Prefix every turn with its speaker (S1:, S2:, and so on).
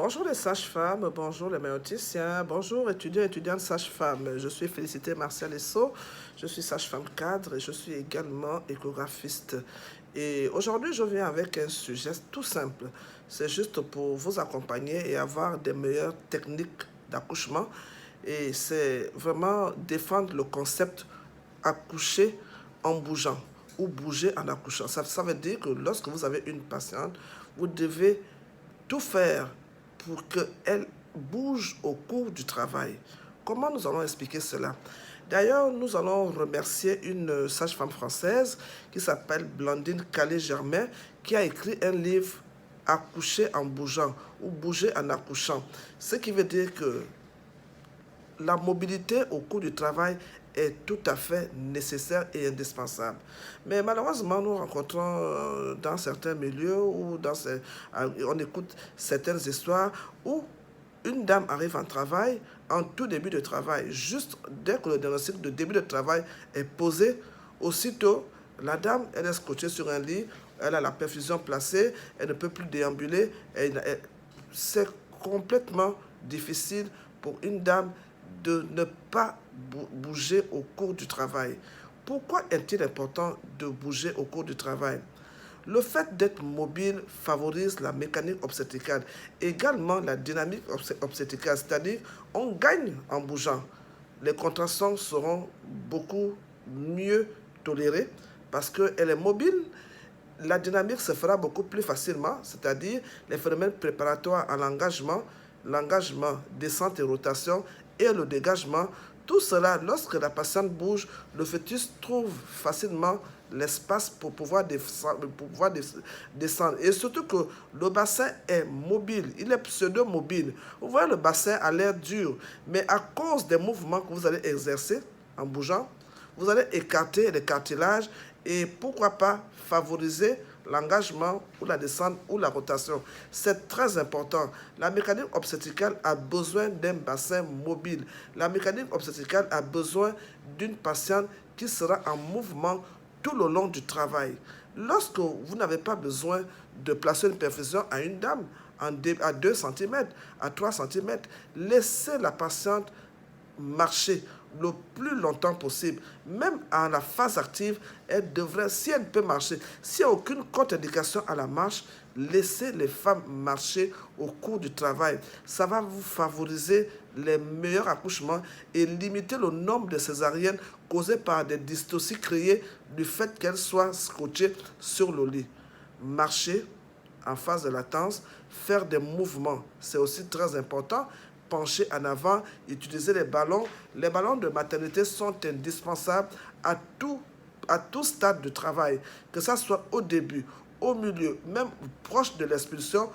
S1: Bonjour les sages-femmes, bonjour les médecins, bonjour étudiants et étudiantes sages-femmes. Je suis Félicité Martial Esso, je suis sage-femme cadre et je suis également échographiste. Et aujourd'hui, je viens avec un sujet tout simple. C'est juste pour vous accompagner et avoir des meilleures techniques d'accouchement. Et c'est vraiment défendre le concept accoucher en bougeant ou bouger en accouchant. Ça veut dire que lorsque vous avez une patiente, vous devez tout faire pour qu'elle bouge au cours du travail. Comment nous allons expliquer cela? D'ailleurs, nous allons remercier une sage-femme française qui s'appelle Blandine Calais-Germain, qui a écrit un livre Accoucher en bougeant ou bouger en accouchant. Ce qui veut dire que la mobilité au cours du travail est tout à fait nécessaire et indispensable. Mais malheureusement, nous rencontrons dans certains milieux ou on écoute certaines histoires où une dame arrive en travail, en tout début de travail, juste dès que le diagnostic de début de travail est posé, aussitôt, la dame, elle est scotchée sur un lit, elle a la perfusion placée, elle ne peut plus déambuler. C'est complètement difficile pour une dame de ne pas bouger au cours du travail. Pourquoi est-il important de bouger au cours du travail? Le fait d'être mobile favorise la mécanique obstétricale, également la dynamique obstétricale, c'est-à-dire on gagne en bougeant. Les contractions seront beaucoup mieux tolérées parce qu'elle est mobile. La dynamique se fera beaucoup plus facilement, c'est-à-dire les phénomènes préparatoires à l'engagement, descente et rotation et le dégagement. Tout cela, lorsque la patiente bouge, le fœtus trouve facilement l'espace pour pouvoir descendre. Et surtout que le bassin est mobile, il est pseudo-mobile. Vous voyez, le bassin a l'air dur, mais à cause des mouvements que vous allez exercer en bougeant, vous allez écarter les cartilages et pourquoi pas favoriser l'engagement ou la descente ou la rotation. C'est très important. La mécanique obstétricale a besoin d'un bassin mobile. La mécanique obstétricale a besoin d'une patiente qui sera en mouvement tout le long du travail. Lorsque vous n'avez pas besoin de placer une perfusion à une dame à 2 cm, à 3 cm, laissez la patiente marcher le plus longtemps possible. Même en la phase active, elle devrait, si elle peut marcher, s'il n'y a aucune contre-indication à la marche, laissez les femmes marcher au cours du travail. Ça va vous favoriser les meilleurs accouchements et limiter le nombre de césariennes causées par des dystocies créées du fait qu'elles soient scotchées sur le lit. Marcher en phase de latence, faire des mouvements, c'est aussi très important. Pencher en avant, utiliser les ballons. Les ballons de maternité sont indispensables à tout stade de travail, que ce soit au début, au milieu, même proche de l'expulsion.